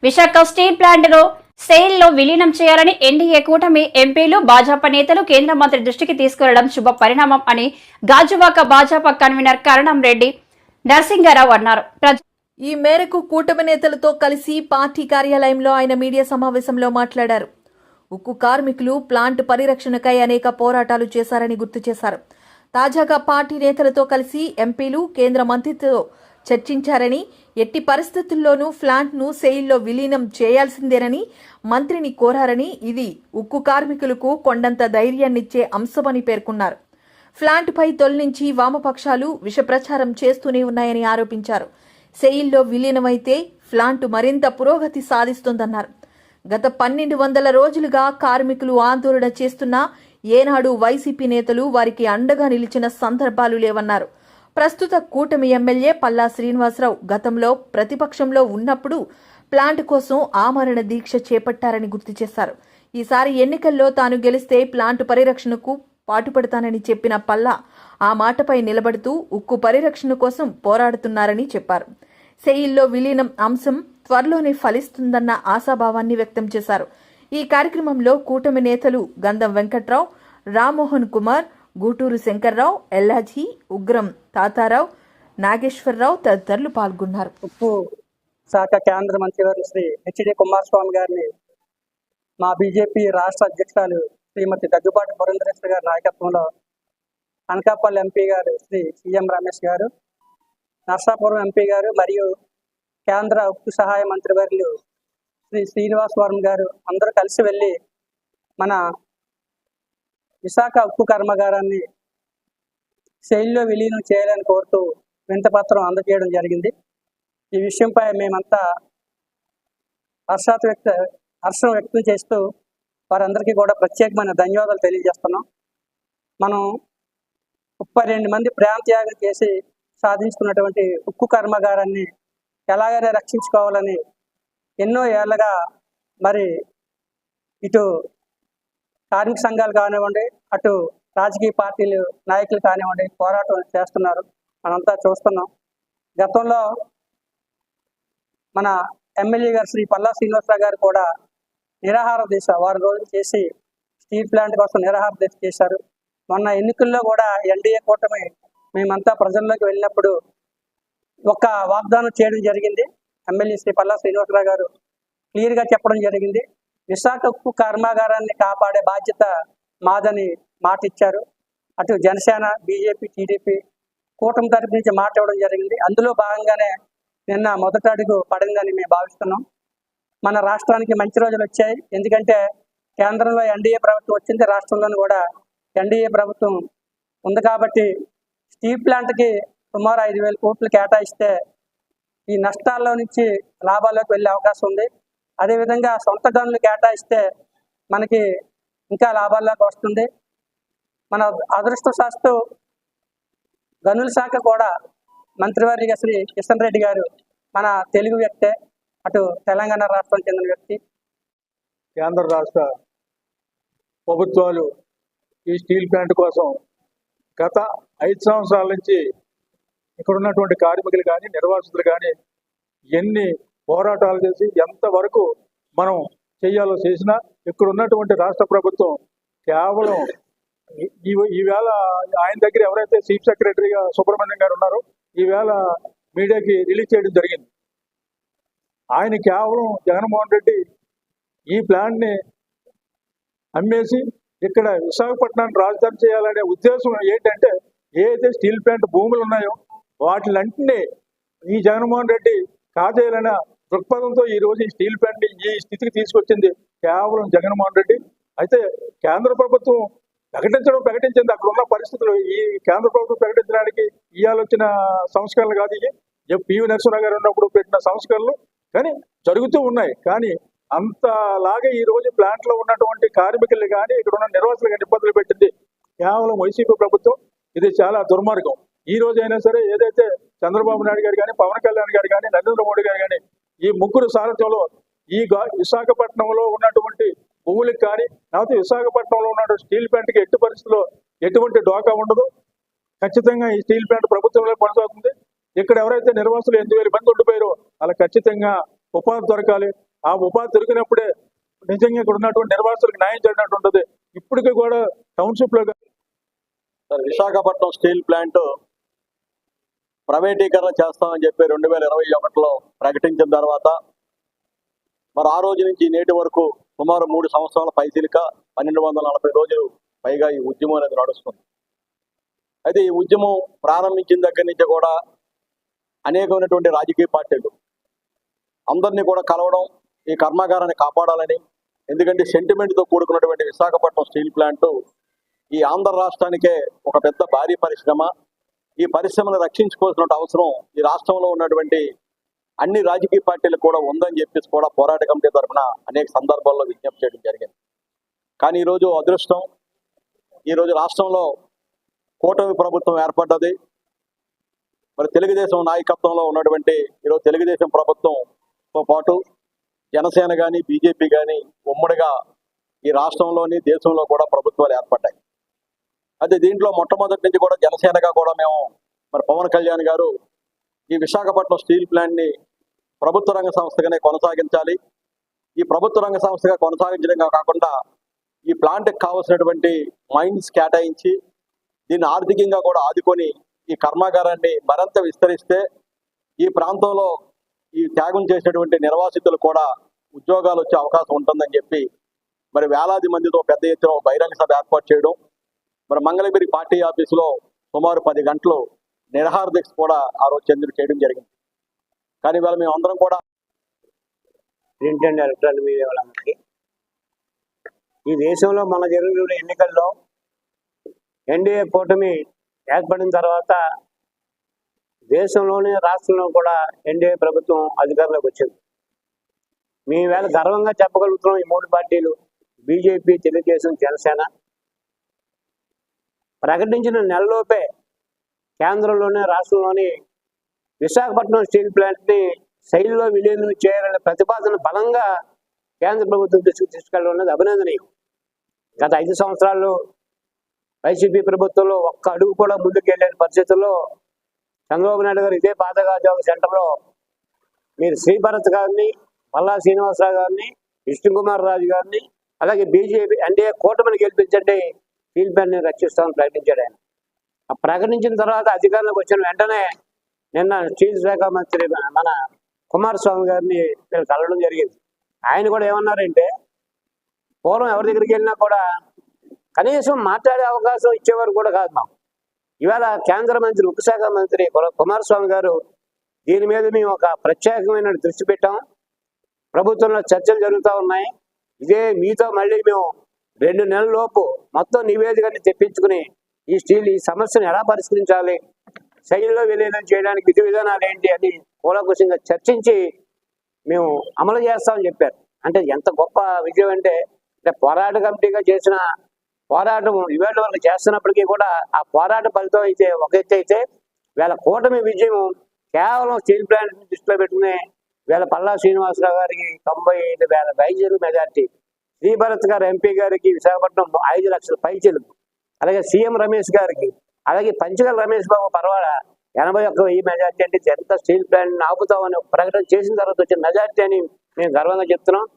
Visakha steel ప్లాంట్ను సెయిల్లో విలీనం చేయాలని ఎన్డీఏ కూటమి ఎంపీలు భాజపా నేతలు కేంద్ర మంత్రి దృష్టికి తీసుకెళ్లడం శుభ పరిణామం అని గాజువాక భాజపా కన్వీనర్ కరణం రెడ్డి నరసింగారావు అన్నారు. ఈ మేరకు కూటమి నేతలతో కలిసి పార్టీ కార్యాలయంలో ఆయన మీడియా సమావేశంలో మాట్లాడారు. ఉక్కు కార్మికులు ప్లాంట్ పరిరక్షణకై అనేక పోరాటాలు చేశారని గుర్తు చేశారు. తాజాగా పార్టీ నేతలతో కలిసి ఎంపీలు కేంద్ర మంత్రితో చర్చించారని, ఎట్టి పరిస్థితుల్లోనూ ప్లాంట్ను సెయిల్లో విలీనం చేయాల్సిందేనని మంత్రిని కోరారని, ఇది ఉక్కు కార్మికులకు కొండంత ధైర్యాన్నిచ్చే అంశమని పేర్కొన్నారు. ప్లాంట్పై తొలి నుంచి వామపక్షాలు విష ప్రచారం చేస్తూనే ఉన్నాయని ఆరోపించారు. సెయిల్లో విలీనమైతే ప్లాంట్ మరింత పురోగతి సాధిస్తుందన్నారు. గత 1200 రోజులుగా కార్మికులు ఆందోళన చేస్తున్నా ఏనాడు వైసీపీ నేతలు వారికి అండగా నిలిచిన సందర్భాలు లేవన్నారు. ప్రస్తుత కూటమి ఎమ్మెల్యే పల్లా శ్రీనివాసరావు గతంలో ప్రతిపక్షంలో ఉన్నప్పుడు ప్లాంట్ కోసం ఆమరణ దీక్ష చేపట్టారని గుర్తు చేశారు. ఈసారి ఎన్నికల్లో తాను గెలిస్తే ప్లాంట్ పరిరక్షణకు పాటుపడతానని చెప్పిన పల్లా ఆ మాటపై నిలబడుతూ ఉక్కు పరిరక్షణ కోసం పోరాడుతున్నారని చెప్పారు. సెయిల్లో విలీనం అంశం త్వరలోనే ఫలిస్తుందన్న ఆశాభావాన్ని వ్యక్తం చేశారు. ఈ కార్యక్రమంలో కూటమి నేతలు గంధం వెంకట్రావు, రామ్మోహన్ కుమార్, గూటూరు శంకర్రావు, ఎల్లాజీ, ఉగ్రం తాతారావు, నాగేశ్వరరావు తదితరులు పాల్గొన్నారు. ఉప్పు శాఖ కేంద్ర మంత్రివర్యులు శ్రీ హెచ్డి కుమారస్వామి గారిని మా బీజేపీ రాష్ట్ర అధ్యక్షురాలు శ్రీమతి దగ్గుబాటి పురంధరేశ్వరి గారి నాయకత్వంలో అనకాపల్లి ఎంపీ గారు శ్రీ సిఎం రమేష్ గారు, నర్సాపురం ఎంపీ గారు మరియు కేంద్ర ఉక్కు సహాయ మంత్రివర్యులు శ్రీ శ్రీనివాస్ వర్మ గారు అందరూ కలిసి వెళ్ళి మన విశాఖ ఉక్కు కర్మాగారాన్ని సెయిల్లో విలీనం చేయాలని కోరుతూ వినతిపత్రం అందజేయడం జరిగింది. ఈ విషయంపై మేమంతా హర్షం వ్యక్తం చేస్తూ వారందరికీ కూడా ప్రత్యేకమైన ధన్యవాదాలు తెలియజేస్తున్నాం. మనం 32 మంది ప్రాణత్యాగం చేసి సాధించుకున్నటువంటి ఉక్కు కర్మాగారాన్ని ఎలాగైనా రక్షించుకోవాలని ఎన్నో ఏళ్ళగా మరి ఇటు కార్మిక సంఘాలు కానివ్వండి, అటు రాజకీయ పార్టీలు నాయకులు కానివ్వండి పోరాటం చేస్తున్నారు. మనంతా చూస్తున్నాం. గతంలో మన ఎమ్మెల్యే గారు శ్రీ పల్లా శ్రీనివాసరావు గారు కూడా నిరాహార దీక్ష 6 రోజులు చేసి స్టీల్ ప్లాంట్ కోసం నిరాహార దీక్ష చేశారు. మొన్న ఎన్నికల్లో కూడా ఎన్డీఏ కూటమి మేమంతా ప్రజల్లోకి వెళ్ళినప్పుడు ఒక వాగ్దానం చేయడం జరిగింది. ఎమ్మెల్యే శ్రీ పల్లా శ్రీనివాసరావు గారు క్లియర్గా చెప్పడం జరిగింది. విశాఖ ఉక్కు కర్మాగారాన్ని కాపాడే బాధ్యత మాదని మాట ఇచ్చారు. అటు జనసేన, బీజేపీ, టీడీపీ కూటమి తరపు నుంచి మాట ఇవ్వడం జరిగింది. అందులో భాగంగానే నిన్న మొదటి అడుగు పడిందని మేము భావిస్తున్నాం. మన రాష్ట్రానికి మంచి రోజులు వచ్చాయి. ఎందుకంటే కేంద్రంలో ఎన్డీఏ ప్రభుత్వం వచ్చింది, రాష్ట్రంలోనూ కూడా ఎన్డీఏ ప్రభుత్వం ఉంది. కాబట్టి స్టీల్ ప్లాంట్కి సుమారు 5,000 కోట్లు కేటాయిస్తే ఈ నష్టాల్లో నుంచి లాభాల్లోకి వెళ్ళే అవకాశం ఉంది. అదేవిధంగా సొంత గనులు కేటాయిస్తే మనకి ఇంకా లాభాల్లోకి వస్తుంది. మన అదృష్టశాస్తు గనుల శాఖ కూడా మంత్రివర్యులు శ్రీ కిషన్ రెడ్డి గారు మన తెలుగు వ్యక్తే, అటు తెలంగాణ రాష్ట్రం చెందిన వ్యక్తి. కేంద్ర రాష్ట్ర ప్రభుత్వాలు ఈ స్టీల్ ప్లాంట్ కోసం గత 5 సంవత్సరాల నుంచి ఇక్కడ ఉన్నటువంటి కార్మికులు కానీ నిర్వాసితులు కానీ ఎన్ని పోరాటాలు చేసి ఎంతవరకు మనం చేయాలో చేసినా ఇక్కడ ఉన్నటువంటి రాష్ట్ర ప్రభుత్వం కేవలం ఈవేళ ఆయన దగ్గర ఎవరైతే చీఫ్ సెక్రటరీగా సుబ్రహ్మణ్యం గారు ఉన్నారో ఈవేళ మీడియాకి రిలీజ్ చేయడం జరిగింది. ఆయన కేవలం జగన్మోహన్ రెడ్డి ఈ ప్లాంట్ని అమ్మేసి ఇక్కడ విశాఖపట్నాన్ని రాజధాని చేయాలనే ఉద్దేశం ఏంటంటే, ఏదైతే స్టీల్ ప్లాంట్ భూములు ఉన్నాయో వాటిలంటే ఈ జగన్మోహన్ రెడ్డి కాజేయాలనే దృక్పథంతో ఈ రోజు ఈ స్టీల్ ప్లాంట్ ఈ స్థితికి తీసుకొచ్చింది కేవలం జగన్మోహన్ రెడ్డి. అయితే కేంద్ర ప్రభుత్వం ప్రకటించింది. అక్కడ ఉన్న పరిస్థితులు ఈ కేంద్ర ప్రభుత్వం ప్రకటించడానికి ఇవాళ వచ్చిన సంస్కరణలు కాదు. ఇవి పివి నరసింహరావు గారు ఉన్నప్పుడు పెట్టిన సంస్కరణలు కానీ జరుగుతూ ఉన్నాయి. కానీ అంతలాగా ఈ రోజు ప్లాంట్ లో ఉన్నటువంటి కార్మికులు కానీ ఇక్కడ ఉన్న నిర్వాసులు కానీ ఇబ్బందులు పెట్టింది కేవలం వైసీపీ ప్రభుత్వం. ఇది చాలా దుర్మార్గం. ఈ రోజు అయినా సరే ఏదైతే చంద్రబాబు నాయుడు గారు కానీ, పవన్ కళ్యాణ్ గారు కానీ, నరేంద్ర మోడీ గారు కానీ ఈ ముగ్గురు సారథ్యంలో ఈ విశాఖపట్నంలో ఉన్నటువంటి భూములకు కానీ, లేకపోతే విశాఖపట్నంలో ఉన్న స్టీల్ ప్లాంట్కి ఎట్టి పరిస్థితుల్లో ఎటువంటి డోకా ఉండదు. ఖచ్చితంగా ఈ స్టీల్ ప్లాంట్ ప్రభుత్వంలో కొనసాగుతుంది. ఇక్కడ ఎవరైతే నిర్వాసులు 8,000 మంది ఉండిపోయారో వాళ్ళకి ఖచ్చితంగా ఉపాధి దొరకాలి. ఆ ఉపాధి దొరికినప్పుడే నిజంగా ఇక్కడ ఉన్నటువంటి నిర్వాసితులకు న్యాయం జరిగినట్టు ఉంటుంది. ఇప్పటికీ కూడా టౌన్షిప్ లో విశాఖపట్నం స్టీల్ ప్లాంట్ ప్రైవేటీకరణ చేస్తామని చెప్పి 2021లో ప్రకటించిన తర్వాత మరి ఆ రోజు నుంచి నేటి వరకు సుమారు 3 సంవత్సరాల పైచిలిక 1240 రోజులు పైగా ఈ ఉద్యమం అనేది నడుస్తుంది. అయితే ఈ ఉద్యమం ప్రారంభించిన దగ్గర నుంచి కూడా అనేకమైనటువంటి రాజకీయ పార్టీలు అందరినీ కూడా కలవడం, ఈ కర్మాగారాన్ని కాపాడాలని, ఎందుకంటే సెంటిమెంట్తో కూడుకున్నటువంటి విశాఖపట్నం స్టీల్ ప్లాంట్ ఈ ఆంధ్ర రాష్ట్రానికే ఒక పెద్ద భారీ పరిశ్రమ. ఈ పరిశ్రమను రక్షించుకోవాల్సిన అవసరం ఈ రాష్ట్రంలో ఉన్నటువంటి అన్ని రాజకీయ పార్టీలకు కూడా ఉందని చెప్పేసి కూడా పోరాట కమిటీ తరఫున అనేక సందర్భాల్లో విజ్ఞప్తి చేయడం జరిగింది. కానీ ఈరోజు అదృష్టం, ఈరోజు రాష్ట్రంలో కూటమి ప్రభుత్వం ఏర్పడ్డది. మరి తెలుగుదేశం నాయకత్వంలో ఉన్నటువంటి ఈరోజు తెలుగుదేశం ప్రభుత్వంతో పాటు జనసేన కానీ బీజేపీ కానీ ఉమ్మడిగా ఈ రాష్ట్రంలోని దేశంలో కూడా ప్రభుత్వాలు ఏర్పడ్డాయి. అయితే దీంట్లో మొట్టమొదటి నుంచి కూడా జనసేనగా కూడా మేము మరి పవన్ కళ్యాణ్ గారు ఈ విశాఖపట్నం స్టీల్ ప్లాంట్ని ప్రభుత్వ రంగ సంస్థగానే కొనసాగించాలి. ఈ ప్రభుత్వ రంగ సంస్థగా కొనసాగించడం కాకుండా ఈ ప్లాంట్కి కావాల్సినటువంటి మైండ్స్ కేటాయించి దీన్ని ఆర్థికంగా కూడా ఆదుకొని ఈ కర్మాగారాన్ని మరింత విస్తరిస్తే ఈ ప్రాంతంలో ఈ త్యాగం చేసినటువంటి నిర్వాసితులు కూడా ఉద్యోగాలు వచ్చే అవకాశం ఉంటుందని చెప్పి మరి వేలాది మందితో పెద్ద ఎత్తున బహిరంగ సభ ఏర్పాటు చేయడం, మరి మంగళగిరి పార్టీ ఆఫీసులో సుమారు 10 గంటలు నిరాహార దీక్ష కూడా ఆ రోజు చేయడం జరిగింది. కానీ ఇవాళ మేము అందరం కూడా ప్రింట్ అండ్ ఎలక్ట్రానిక్ మీడియా వాళ్ళందరికీ ఈ దేశంలో మన జరిగిన ఎన్నికల్లో ఎన్డీఏ కూటమి ఏర్పడిన తర్వాత దేశంలోని రాష్ట్రంలో కూడా ఎన్డీఏ ప్రభుత్వం అధికారంలోకి వచ్చింది. మేము వేళ గర్వంగా చెప్పగలుగుతున్నాం, ఈ 3 పార్టీలు బీజేపీ, తెలుగుదేశం, జనసేన ప్రకటించిన నెలలోపే కేంద్రంలోని రాష్ట్రంలోని విశాఖపట్నం స్టీల్ ప్లాంట్ని శైలిలో విలీనం చేయాలనే ప్రతిపాదన బలంగా కేంద్ర ప్రభుత్వం దృష్టికి తీసుకెళ్ళడం అనేది అభినందనీయం. గత 5 సంవత్సరాల్లో వైసీపీ ప్రభుత్వంలో ఒక్క అడుగు కూడా ముందుకు వెళ్ళే పరిస్థితుల్లో చంద్రబాబు నాయుడు గారు ఇదే పాతగాజాగ సెంటర్లో మీరు శ్రీభరత్ గారిని, మల్లా శ్రీనివాసరావు గారిని, విష్ణు కుమార్ రాజు గారిని, అలాగే బీజేపీ ఎన్డీఏ కూటమిని గెలిపించండి, స్టీల్ ప్లాంట్ని రక్షిస్తామని ప్రకటించాడు ఆయన. ఆ ప్రకటించిన తర్వాత అధికారంలోకి వచ్చిన వెంటనే నిన్న స్టీల్ శాఖ మంత్రి మన కుమారస్వామి గారిని వీళ్ళు కలవడం జరిగింది. ఆయన కూడా ఏమన్నారంటే, పూర్వం ఎవరి దగ్గరికి వెళ్ళినా కూడా కనీసం మాట్లాడే అవకాశం ఇచ్చేవారు కూడా కాదు మాకు. ఇవాళ కేంద్ర మంత్రి, ఉక్కు శాఖ మంత్రి కుమారస్వామి గారు దీని మీద మేము ఒక ప్రత్యేకమైన దృష్టి పెట్టాం, ప్రభుత్వంలో చర్చలు జరుగుతూ ఉన్నాయి, ఇదే మీతో మళ్ళీ మేము 2 నెలల లోపు మొత్తం నివేదికని తెప్పించుకుని ఈ సమస్యను ఎలా పరిష్కరించాలి, శైలిలో విలీనం చేయడానికి విధి విధానాలు ఏంటి అని కూలంకషంగా చర్చించి మేము అమలు చేస్తామని చెప్పారు. అంటే ఎంత గొప్ప విజయం అంటే పోరాట కమిటీగా చేసిన పోరాటం ఇవాళ వరకు చేస్తున్నప్పటికీ కూడా ఆ పోరాట ఫలితం అయితే ఒక ఎత్తు అయితే, వీళ్ళ కూటమి విజయం కేవలం స్టీల్ ప్లాంట్ దృష్టిలో పెట్టుకునే వీళ్ళ పల్లా శ్రీనివాసరావు గారికి 95,000 పైచీలు మెజార్టీ, శ్రీభరత్ గారు ఎంపీ గారికి విశాఖపట్నం 5 లక్షల పైచీలు, అలాగే సీఎం రమేష్ గారికి, అలాగే పంచగల రమేష్ బాబు పర్వాల 81,000 మెజార్టీ అంటే ఎంత స్టీల్ ప్లాంట్ ఆపుతామని ప్రకటన చేసిన తర్వాత వచ్చిన మెజార్టీ అని మేము గర్వంగా చెప్తున్నాం.